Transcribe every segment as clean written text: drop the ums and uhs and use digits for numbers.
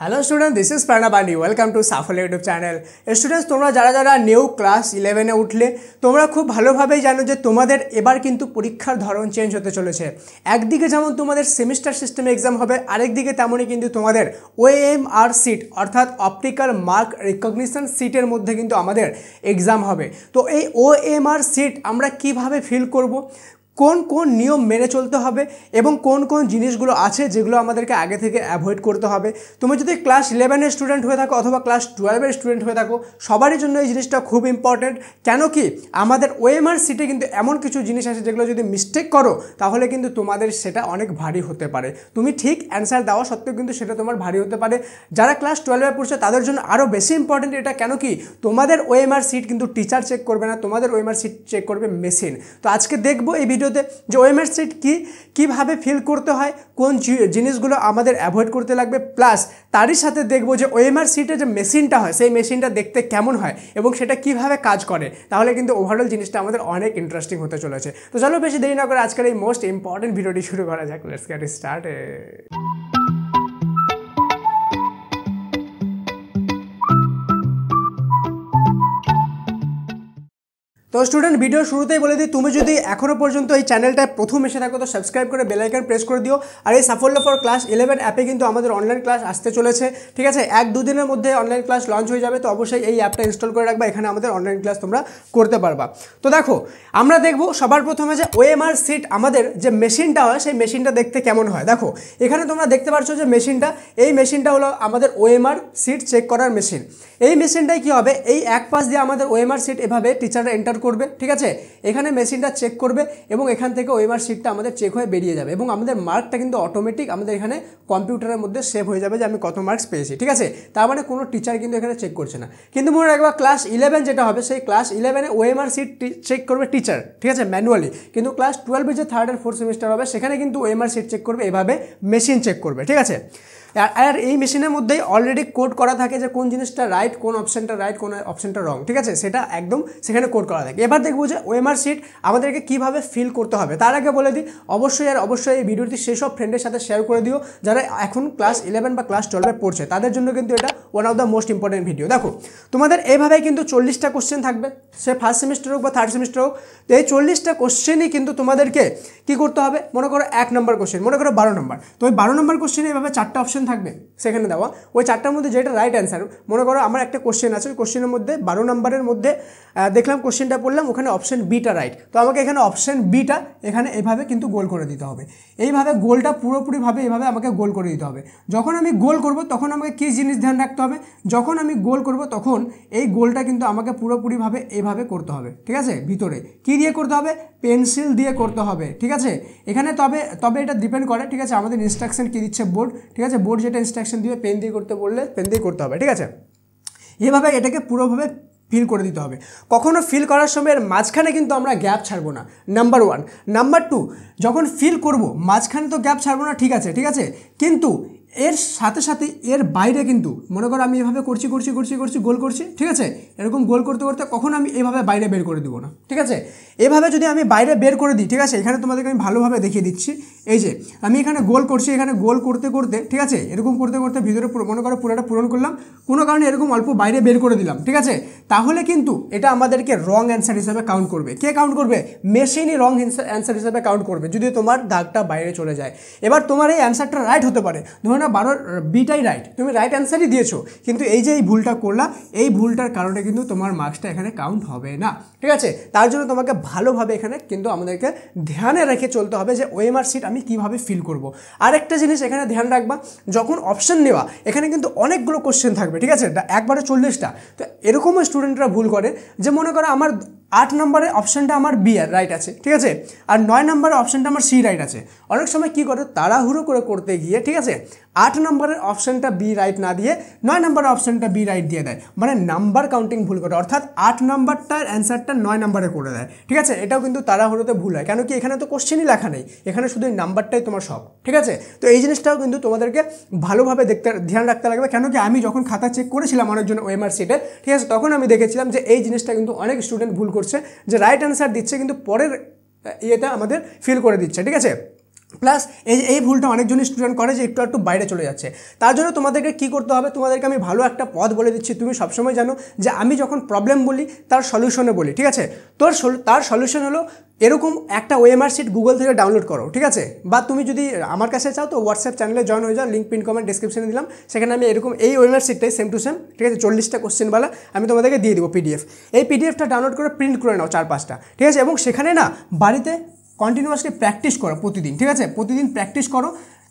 Hello student, this is Pranabani. Welcome to Saphalya YouTube channel. Students, তোমরা যারা যারা নিউ ক্লাস 11-এ উঠলে তোমরা খুব ভালোভাবেই জানো যে তোমাদের এবার কিন্তু পরীক্ষার ধরন চেঞ্জ হতে চলেছে। একদিকে যেমন তোমাদের সেমিস্টার সিস্টেমে এক্সাম হবে, আরেকদিকে তেমনই কিন্তু তোমাদের ওএমআর সিট অর্থাৎ অপটিক্যাল মার্ক রিকগনিশন সিটের মধ্যে কিন্তু আমাদের এক্সাম হবে। তো এই ওএমআর সিট আমরা কিভাবে ফিল করব, কোন কোন নিয়ম মেনে চলতে হবে এবং কোন কোন জিনিসগুলো আছে যেগুলো আমাদেরকে আগে থেকে অ্যাভয়েড করতে হবে। তুমি যদি ক্লাস 11-এর স্টুডেন্ট হয়ে থাকো অথবা ক্লাস 12-এর স্টুডেন্ট হয়ে থাকো, সবারই জন্য এই জিনিসটা খুব ইম্পর্টেন্ট। কেন কি আমাদের ওএমআর সিটে কিন্তু এমন কিছু জিনিস আছে যেগুলো যদি মিস্টেক করো তাহলে কিন্তু তোমাদের সেটা অনেক ভারী হতে পারে। তুমি ঠিক অ্যান্সার দেওয়া সত্ত্বেও কিন্তু সেটা তোমার ভারী হতে পারে। যারা ক্লাস 12-এ পড়ছে তাদের জন্য আরও বেশি ইম্পর্টেন্ট এটা। কেন কি তোমাদের ওএমআর সিট কিন্তু টিচার চেক করবে না, তোমাদের ওএমআর সিট চেক করবে মেশিন। তো আজকে দেখবো এই ভিডিওতে যে ওএমআর সিট কীভাবে ফিল করতে হয়, কোন জিনিসগুলো আমাদের অ্যাভয়েড করতে লাগবে, প্লাস তারই সাথে দেখবো যে ওএমআর সিটের যে মেশিনটা হয় সেই মেশিনটা দেখতে কেমন হয় এবং সেটা কিভাবে কাজ করে। তাহলে কিন্তু ওভারঅল জিনিসটা আমাদের অনেক ইন্টারেস্টিং হতে চলেছে। তো চলো বেশি দেরি না করে আজকের এই মোস্ট ইম্পর্টেন্ট ভিডিওটি শুরু করা যাক। Let's get started. তো স্টুডেন্ট, ভিডিও শুরুতেই বলে দিই, তুমি যদি এখনও পর্যন্ত এই চ্যানেলটায় প্রথম এসে থাকো তো সাবস্ক্রাইব করে বেল আইকন প্রেস করে দিও। আর এই সাফল্য ফর ক্লাস 11 অ্যাপে কিন্তু আমাদের অনলাইন ক্লাস আসতে চলেছে, ঠিক আছে? 1-2 দিনের মধ্যে অনলাইন ক্লাস লঞ্চ হয়ে যাবে। তো অবশ্যই এই অ্যাপটা ইনস্টল করে রাখবা, এখানে আমাদের অনলাইন ক্লাস তোমরা করতে পারবা। তো দেখো, আমরা দেখব সবার প্রথমে যে ওএমআর সিট আমাদের যে মেশিনটা হয় সেই মেশিনটা দেখতে কেমন হয়। দেখো এখানে তোমরা দেখতে পাচ্ছ যে এই মেশিনটা হলো আমাদের ওএমআর সিট চেক করার মেশিন। এই মেশিনটাই কী হবে, এই এক পাশ দিয়ে আমাদের ওএমআর সিট এভাবে টিচাররা এন্টার করবে, ঠিক আছে? এখানে মেশিনটা চেক করবে এবং এখান থেকে ওএমআর সিটটা আমাদের চেক হয়ে বেরিয়ে যাবে এবং আমাদের মার্কটা কিন্তু অটোমেটিক আমাদের এখানে কম্পিউটারের মধ্যে সেভ হয়ে যাবে যে আমি কত মার্কস পেয়েছি, ঠিক আছে? তার মানে কোনো টিচার কিন্তু এখানে চেক করছে না। কিন্তু মনে রাখবা ক্লাস 11 যেটা হবে সেই ক্লাস 11-এ ওএমআর সিট চেক করবে টিচার, ঠিক আছে, ম্যানুয়ালি। কিন্তু ক্লাস 12-এ যে 3rd আর 4th সেমিস্টার হবে সেখানে কিন্তু ওএমআর সিট চেক করবে এভাবে মেশিন চেক করবে, ঠিক আছে? আর এই মেশিনের মধ্যেই অলরেডি কোড করা থাকে যে কোন জিনিসটা রাইট, কোন অপশানটা রাইট, কোন অপশানটা রং, ঠিক আছে? সেটা একদম সেখানে কোড করা থাকে। এবার দেখবো যে ওএমআর সিট আমাদেরকে কীভাবে ফিল করতে হবে। তার আগে বলে দিই, অবশ্যই এই ভিডিওটি সেসব ফ্রেন্ডের সাথে শেয়ার করে দিও যারা এখন ক্লাস 11 বা ক্লাস 12-এ পড়ছে, তাদের জন্য কিন্তু এটা one of the most important video. দেখো তোমাদের এইভাবেই কিন্তু 40টা কোশ্চেন থাকবে, সে ফার্স্ট সেমিস্টার হোক বা 3rd সেমিস্টার হোক। তো এই 40টা কোশ্চেনই কিন্তু তোমাদেরকে কী করতে হবে, মনে করো 1 নম্বর কোশ্চেন, মনে করো 12 নম্বর। তো ওই 12 নম্বর কোশ্চেনে এভাবে 4টা অপশন থাকবে সেখানে দেওয়া। ওই 4টার মধ্যে যেটা রাইট অ্যান্সার, মনে করো আমার একটা কোশ্চেন আছে, ওই কোশ্চেনের মধ্যে 12 নম্বরের মধ্যে দেখলাম কোশ্চেনটা পড়লাম, ওখানে অপশন বিটা রাইট। তো আমাকে এখানে অপশন বিটা এখানে এভাবে কিন্তু গোল করে দিতে হবে। এইভাবে গোলটা পুরোপুরিভাবে এভাবে আমাকে গোল করে দিতে হবে। যখন আমি গোল করব তখন আমাকে কী জিনিস ধ্যান রাখতে হবে, যখন আমি গোল করব তখন এই গোলটা কিন্তু আমাকে পুরোপুরিভাবে এভাবে করতে হবে, ঠিক আছে? ভিতরে কী দিয়ে করতে হবে, পেন্সিল দিয়ে করতে হবে, ঠিক আছে? এখানে তবে এটা ডিপেন্ড করে, ঠিক আছে, আমাদের ইনস্ট্রাকশন কী দিচ্ছে বোর্ড, ঠিক আছে? বোর্ড যেটা ইনস্ট্রাকশন দিবে পেন দিয়ে করতে বললে পেন দিয়ে করতে হবে, ঠিক আছে? এভাবে এটাকে পুরোভাবে ফিল করে দিতে হবে। কখনো ফিল করার সময় এর মাঝখানে কিন্তু আমরা গ্যাপ ছাড়বো না, নাম্বার 1। নাম্বার 2, যখন ফিল করব মাঝখানে তো গ্যাপ ছাড়বো না, ঠিক আছে? কিন্তু এর সাথে সাথে এর বাইরে কিন্তু মনে করো আমি এভাবে করছি গোল করছি, ঠিক আছে? এরকম গোল করতে করতে কখনো আমি এভাবে বাইরে বের করে দিব না, ঠিক আছে? এভাবে যদি আমি বাইরে বের করে দিই, ঠিক আছে, এখানে তোমাদেরকে আমি ভালোভাবে দেখিয়ে দিচ্ছি। এই যে আমি এখানে গোল করছি, এখানে গোল করতে করতে, ঠিক আছে, এরকম করতে করতে ভিতরে মনে করো পুরোটা পূরণ করলাম, কোনো কারণে এরকম অল্প বাইরে বের করে দিলাম, ঠিক আছে? তাহলে কিন্তু এটা আমাদেরকে রং অ্যান্সার হিসাবে কাউন্ট করবে। কে কাউন্ট করবে? মেশিনই রং অ্যান্সার হিসাবে কাউন্ট করবে যদি তোমার দাগটা বাইরে চলে যায়। এবার তোমার এই অ্যান্সারটা রাইট হতে পারে, ধরো না 12 বিটাই রাইট, তুমি রাইট অ্যান্সারই দিয়েছো, কিন্তু এই যে এই ভুলটা করলা, এই ভুলটার কারণে কিন্তু তোমার মার্কসটা এখানে কাউন্ট হবে না, ঠিক আছে? তার জন্য তোমাকে ভালোভাবে এখানে কিন্তু আমাদেরকে ধ্যানে রেখে চলতে হবে যে ওএমআর সিট আমি কীভাবে ফিল করব। আরেকটা জিনিস এখানে ধ্যান রাখবা, যখন অপশন নেওয়া এখানে কিন্তু অনেকগুলো কোশ্চেন থাকবে, ঠিক আছে? একবারে 40টা। তো এরকমও স্টুডেন্টরা ভুল করে যে মনে করো আমার 8 নম্বরের অপশানটা আমার বি রাইট আছে, ঠিক আছে, আর 9 নম্বরের অপশানটা আমার সি রাইট আছে। অনেক সময় কী করে, তাড়াহুড়ো করে করতে গিয়ে, ঠিক আছে, 8 নম্বরের অপশানটা বি রাইট না দিয়ে 9 নম্বরের অপশানটা বি রাইট দিয়ে দেয়, মানে নাম্বার কাউন্টিং ভুল করে, অর্থাৎ 8 নম্বরটার অ্যান্সারটা 9 নম্বরে করে দেয়, ঠিক আছে? এটাও কিন্তু তাড়াহুড়োতে ভুল হয়। কেন কি এখানে তো কোশ্চেনই লেখা নেই, এখানে শুধু নাম্বারটাই তোমার সব, ঠিক আছে? তো এই জিনিসটাও কিন্তু তোমাদেরকে ভালোভাবে ধ্যান রাখতে লাগবে। কেন কি আমি যখন খাতা চেক করেছিলাম অনেকজন ওএমআর সিটে, ঠিক আছে, তখন আমি দেখেছিলাম যে এই জিনিসটা কিন্তু অনেক স্টুডেন্ট ভুল করছে, যে রাইট অ্যান্সার দিচ্ছে কিন্তু পরের ইয়েটা আমাদের ফিল করে দিচ্ছে, ঠিক আছে? প্লাস এই ভুলটা অনেকজন স্টুডেন্ট করে যে একটু একটু বাইরে চলে যাচ্ছে। তার জন্য তোমাদেরকে কী করতে হবে, তোমাদেরকে আমি ভালো একটা পথ বলে দিচ্ছি। তুমি সবসময় জানো যে আমি যখন প্রবলেম বলি তার সলিউশনে বলি, ঠিক আছে? তার সলিউশন হলো এরকম একটা ওএমআর শিট গুগল থেকে ডাউনলোড করো, ঠিক আছে? বা তুমি যদি আমার কাছে চাও তো হোয়াটসঅ্যাপ চ্যানেলে জয়েন হয়ে যাও, লিঙ্ক পিন কমেন্ট ডিসক্রিপশনে দিলাম। সেখানে আমি এরকম এই ওএমআর শিটটাই সেম টু সেম, ঠিক আছে, 40টা কোশ্চেনওয়ালা আমি তোমাদেরকে দিয়ে দেবো পিডিএফ। এই পিডিএফটা ডাউনলোড করে প্রিন্ট করে নাও 4-5টা, ঠিক আছে? এবং সেখানে না বাড়িতে কন্টিনিউয়াসলি প্র্যাকটিস করো প্রতিদিন, ঠিক আছে? প্রতিদিন প্র্যাকটিস করো।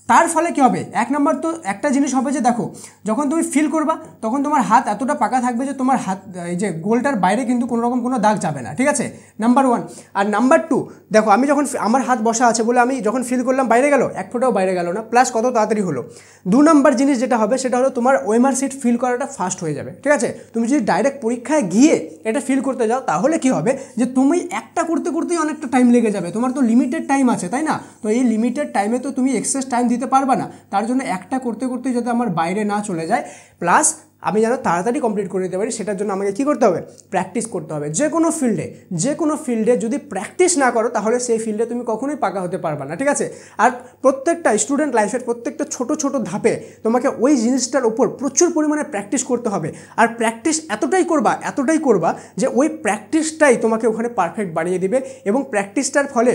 তার ফলে কী হবে, এক নম্বর তো একটা জিনিস হবে যে দেখো যখন তুমি ফিল করবা তখন তোমার হাত এতটা পাকা থাকবে যে তোমার হাত এই যে গোলটার বাইরে কিন্তু কোনো রকম কোনো দাগ যাবে না, ঠিক আছে? নাম্বার 1। আর নাম্বার 2, দেখো আমি যখন আমার হাত বসা আছে বলে আমি যখন ফিল করলাম বাইরে গেল, এক ফোঁটাও বাইরে গেল না, প্লাস কত তাড়াতাড়ি হলো। 2 নম্বর জিনিস যেটা হবে সেটা হলো তোমার ওএমআর শিট ফিল করাটা ফাস্ট হয়ে যাবে, ঠিক আছে? তুমি যদি ডাইরেক্ট পরীক্ষায় গিয়ে এটা ফিল করতে যাও তাহলে কি হবে যে তুমি একটা করতে করতেই অনেকটা টাইম লেগে যাবে। তোমার তো লিমিটেড টাইম আছে, তাই না? তো এই লিমিটেড টাইমে তো তুমি এক্সেস টাইম দিতে পারবে না। তার জন্য একটা করতে করতে যাতে আমার বাইরে না চলে যায়, প্লাস আমি যেন তাড়াতাড়ি কমপ্লিট করে দিতে পারি, সেটার জন্য আমাকে কী করতে হবে, প্র্যাকটিস করতে হবে। যে কোনো ফিল্ডে যদি প্র্যাকটিস না করো তাহলে সেই ফিল্ডে তুমি কখনোই পাকা হতে পারবে না, ঠিক আছে? আর প্রত্যেকটা স্টুডেন্ট লাইফের প্রত্যেকটা ছোট ছোট ধাপে তোমাকে ওই জিনিসটার ওপর প্রচুর পরিমাণে প্র্যাকটিস করতে হবে। আর প্র্যাকটিস এতটাই করবা যে ওই প্র্যাকটিসটাই তোমাকে ওখানে পারফেক্ট বানিয়ে দিবে, এবং প্র্যাকটিসটার ফলে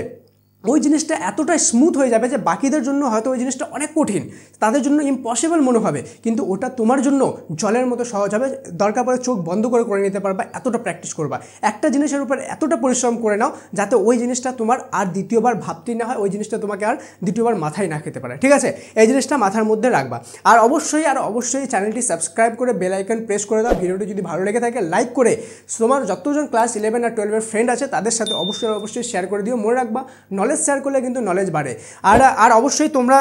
ওই জিনিসটা এতটাই স্মুথ হয়ে যাবে যে বাকিদের জন্য হয়তো ওই জিনিসটা অনেক কঠিন, তাদের জন্য ইম্পসিবল মনে হবে, কিন্তু ওটা তোমার জন্য জলের মতো সহজ হবে। দরকার পড়ে চোখ বন্ধ করে নিতে পারবা, এতটা প্র্যাকটিস করবা। একটা জিনিসের উপর এতটা পরিশ্রম করে নাও যাতে ওই জিনিসটা তোমার আর দ্বিতীয়বার ভাবতেই না হয়, ওই জিনিসটা তোমাকে আর দ্বিতীয়বার মাথায় না খেতে পারে, ঠিক আছে? এই জিনিসটা মাথার মধ্যে রাখবা। আর অবশ্যই চ্যানেলটি সাবস্ক্রাইব করে বেল আইকন প্রেস করে দাও। ভিডিওটি যদি ভালো লেগে থাকে লাইক করে তোমার যতজন ক্লাস 11 আর 12-এর ফ্রেন্ড আছে তাদের সাথে অবশ্যই শেয়ার করে দিও। মনে রাখবা নলেজ শেয়ার করলে কিন্তু নলেজ বাড়ে। আর অবশ্যই তোমরা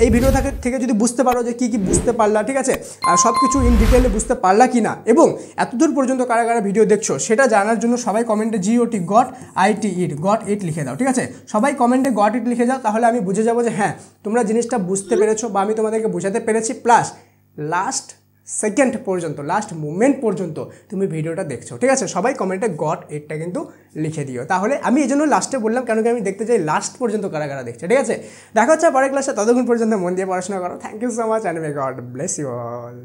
এই ভিডিও থেকে যদি বুঝতে পারো যে কী বুঝতে পারলা, ঠিক আছে, আর সব কিছু ইন ডিটেলে বুঝতে পারলা কি না, এবং এতদূর পর্যন্ত কারা কারা ভিডিও দেখছো সেটা জানার জন্য সবাই কমেন্টে GOT লিখে দাও, ঠিক আছে? সবাই কমেন্টে GOT লিখে যাও, তাহলে আমি বুঝে যাবো যে হ্যাঁ তোমরা জিনিসটা বুঝতে পেরেছো বা আমি তোমাদেরকে বোঝাতে পেরেছি। প্লাস লাস্ট সেকেন্ড পর্যন্ত, লাস্ট মোমেন্ট পর্যন্ত তুমি ভিডিওটা দেখছো, ঠিক আছে? সবাই কমেন্টে GOT কিন্তু লিখে দিও। তাহলে আমি এই জন্য লাস্টে বললাম, কেন কি আমি দেখতে চাই লাস্ট পর্যন্ত কারা কারা দেখছে, ঠিক আছে? দেখা হচ্ছে পরের ক্লাসে, ততক্ষণ পর্যন্ত মন দিয়ে পড়াশোনা করো। Thank you so much and may God bless you all.